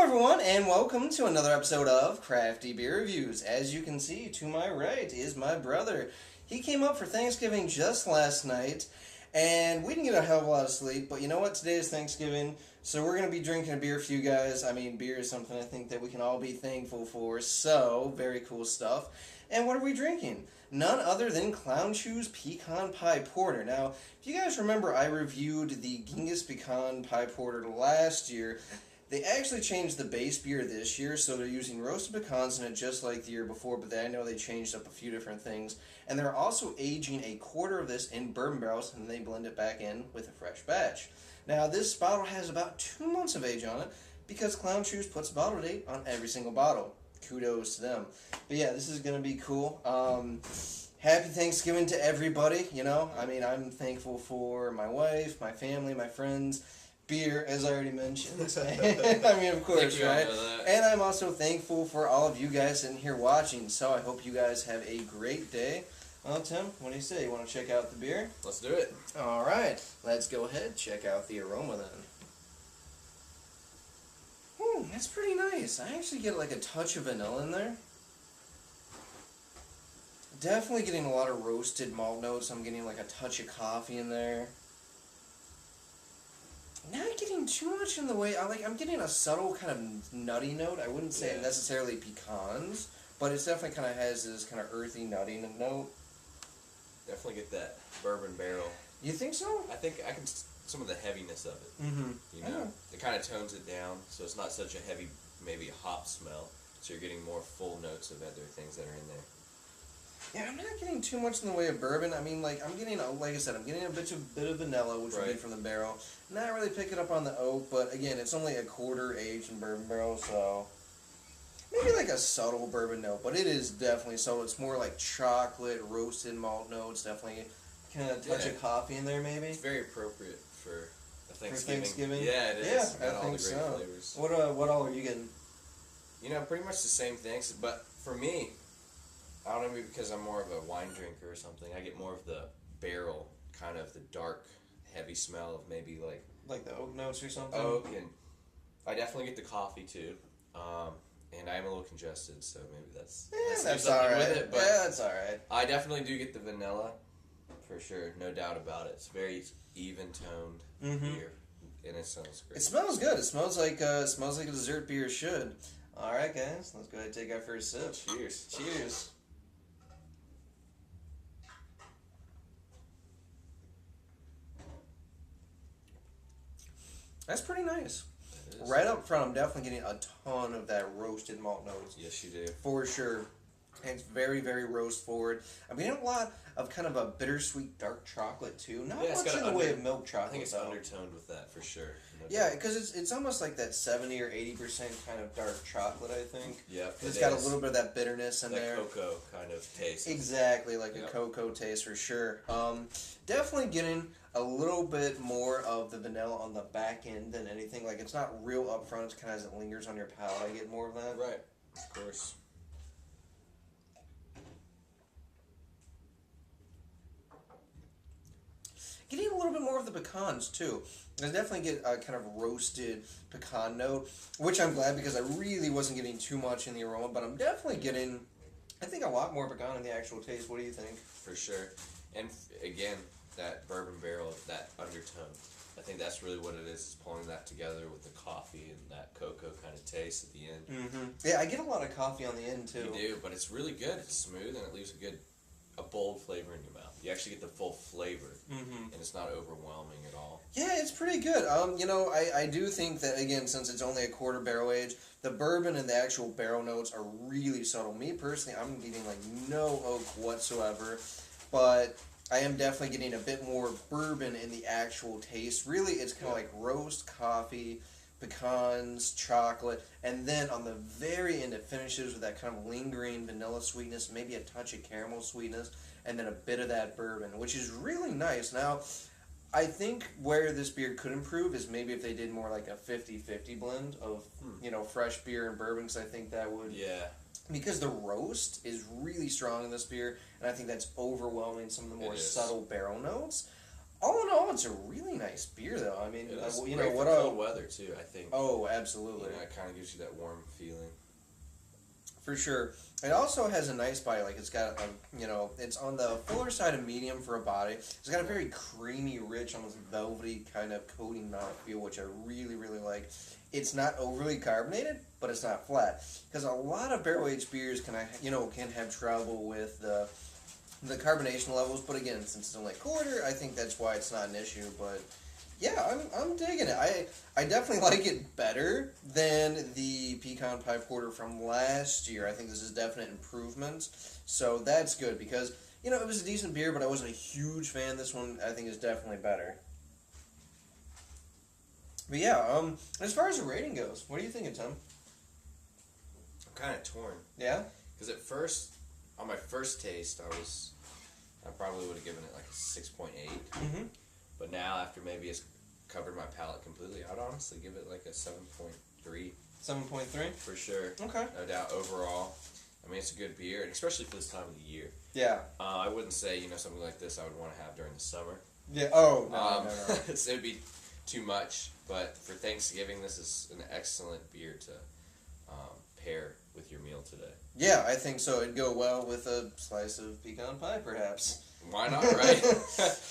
everyone, and welcome to another episode of Crafty Beer Reviews. As you can see, to my right is my brother. He came up for Thanksgiving just last night, and we didn't get a hell of a lot of sleep, but you know what? Today is Thanksgiving, so we're going to be drinking a beer for you guys. I mean, beer is something I think that we can all be thankful for, so very cool stuff. And what are we drinking? None other than Clown Shoe's Pecan Pie Porter. Now, if you guys remember, I reviewed the Genghis Pecan Pie Porter last year. They actually changed the base beer this year, so they're using roasted pecans in it just like the year before, but I know they changed up a few different things. And they're also aging a quarter of this in bourbon barrels, and they blend it back in with a fresh batch. Now, this bottle has about 2 months of age on it, because Clown Shoes puts a bottle date on every single bottle. Kudos to them. But yeah, this is going to be cool. Happy Thanksgiving to everybody, you know. I mean, I'm thankful for my wife, my family, my friends, beer, as I already mentioned. I mean, of course, right? And I'm also thankful for all of you guys sitting here watching, so I hope you guys have a great day. Well, Tim, what do you say? You want to check out the beer? Let's do it. All right, let's go ahead, check out the aroma then. Ooh, that's pretty nice. I actually get like a touch of vanilla in there. Definitely getting a lot of roasted malt notes. I'm getting like a touch of coffee in there. Not getting too much in the way. I'm getting a subtle kind of nutty note. I wouldn't say necessarily pecans, but it definitely kind of has this kind of earthy nutty note. Definitely get that bourbon barrel. You think so? I think I can. Some of the heaviness of it. Mm-hmm. You know, it kind of tones it down, so it's not such a heavy, maybe hop smell. So you're getting more full notes of other things that are in there. Yeah, I'm not getting too much in the way of bourbon. I mean, like I'm getting, like I said, I'm getting a bit of vanilla, which would be from the barrel. Not really picking up on the oak, but again, it's only a quarter aged in bourbon barrel, so maybe like a subtle bourbon note, but it is definitely subtle. It's more like chocolate, roasted malt notes, definitely kind of touch of coffee in there, maybe. It's very appropriate for Thanksgiving. For Thanksgiving? Yeah, it is. Yeah, Got I all think the great so. flavors. What all are you getting? You know, pretty much the same things, but for me, I don't know, maybe because I'm more of a wine drinker or something, I get more of the barrel, kind of the dark, heavy smell of maybe like the oak notes or something? Oak, and I definitely get the coffee too. And I'm a little congested, so maybe that's all right. with it. But yeah, that's all right. I definitely do get the vanilla, for sure, no doubt about it. It's very even toned beer, and it smells great. It smells good. It smells like a dessert beer should. All right, guys, let's go ahead and take our first sip. Cheers. Cheers. That's pretty nice. Right up front, I'm definitely getting a ton of that roasted malt notes. Yes, you do. For sure. And it's very, very roast forward. I'm getting a lot of kind of a bittersweet dark chocolate too. Not much in the way of milk chocolate. I think it's undertoned with that for sure. Yeah, because it's almost like that 70 or 80% kind of dark chocolate, I think. Yeah, it's got a little bit of that bitterness in there. That cocoa kind of taste. Exactly, like a cocoa taste for sure. Definitely getting a little bit more of the vanilla on the back end than anything. Like, it's not real up front. It's kind of as it lingers on your palate. I get more of that. Right, of course. Getting a little bit more of the pecans, too. I definitely get a kind of roasted pecan note, which I'm glad because I really wasn't getting too much in the aroma, but I'm definitely getting, I think, a lot more pecan in the actual taste. What do you think? For sure. And, again, that bourbon barrel, that undertone. I think that's really what it is pulling that together with the coffee and that cocoa kind of taste at the end. Mm-hmm. Yeah, I get a lot of coffee on the end, too. You do, but it's really good. It's smooth, and it leaves a bold flavor in your mouth. You actually get the full flavor, and it's not overwhelming at all. Yeah, it's pretty good. You know, I do think that, again, since it's only a quarter barrel age, the bourbon and the actual barrel notes are really subtle. Me, personally, I'm getting, like, no oak whatsoever, but I am definitely getting a bit more bourbon in the actual taste. Really, it's kind of like roast coffee, pecans, chocolate, and then on the very end it finishes with that kind of lingering vanilla sweetness, maybe a touch of caramel sweetness, and then a bit of that bourbon, which is really nice. Now, I think where this beer could improve is maybe if they did more like a 50-50 blend of, you know, fresh beer and bourbon, because I think that would... Yeah. Because the roast is really strong in this beer, and I think that's overwhelming some of the more subtle barrel notes. All in all, it's a really nice beer, though. I mean, It's you great know for what? cold weather too. I think. Oh, absolutely. It kind of gives you that warm feeling. For sure. It also has a nice body. Like, it's got it's on the fuller side of medium for a body. It's got a very creamy, rich, almost velvety kind of coating mouthfeel, which I really, really like. It's not overly carbonated, but it's not flat. Because a lot of barrel-aged beers can have trouble with the carbonation levels. But again, since it's only a quarter, I think that's why it's not an issue. But yeah, I'm digging it. I definitely like it better than the Pecan Pie Porter from last year. I think this is definite improvement. So that's good because, it was a decent beer, but I wasn't a huge fan. This one, I think, is definitely better. But yeah, as far as the rating goes, what are you thinking, Tim? I'm kind of torn. Yeah? Because at first, on my first taste, I probably would have given it like a 6.8. Mm-hmm. But now, after maybe it's covered my palate completely, I'd honestly give it like a 7.3. 7.3? For sure. Okay. No doubt. Overall, I mean, it's a good beer, and especially for this time of the year. Yeah. I wouldn't say, something like this I would want to have during the summer. Yeah. Oh, no. It would be too much, but for Thanksgiving, this is an excellent beer to pair with your meal today. Yeah, I think so. It'd go well with a slice of pecan pie, perhaps. Why not, right?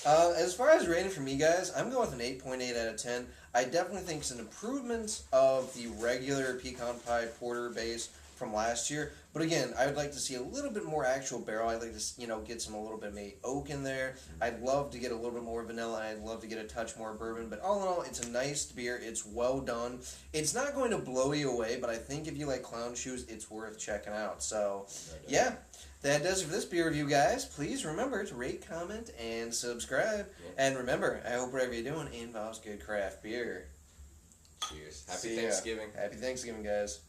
As far as rating for me, guys, I'm going with an 8.8 out of 10. I definitely think it's an improvement of the regular pecan pie porter base from last year. But again, I would like to see a little bit more actual barrel. I'd like to, get a little bit of maybe oak in there. I'd love to get a little bit more vanilla. I'd love to get a touch more bourbon. But all in all, it's a nice beer. It's well done. It's not going to blow you away, but I think if you like clown shoes, it's worth checking out. So, yeah. That does it for this beer review, guys. Please remember to rate, comment, and subscribe. Yeah. And remember, I hope whatever you're doing involves good craft beer. Cheers. Happy Thanksgiving. Happy Thanksgiving, guys.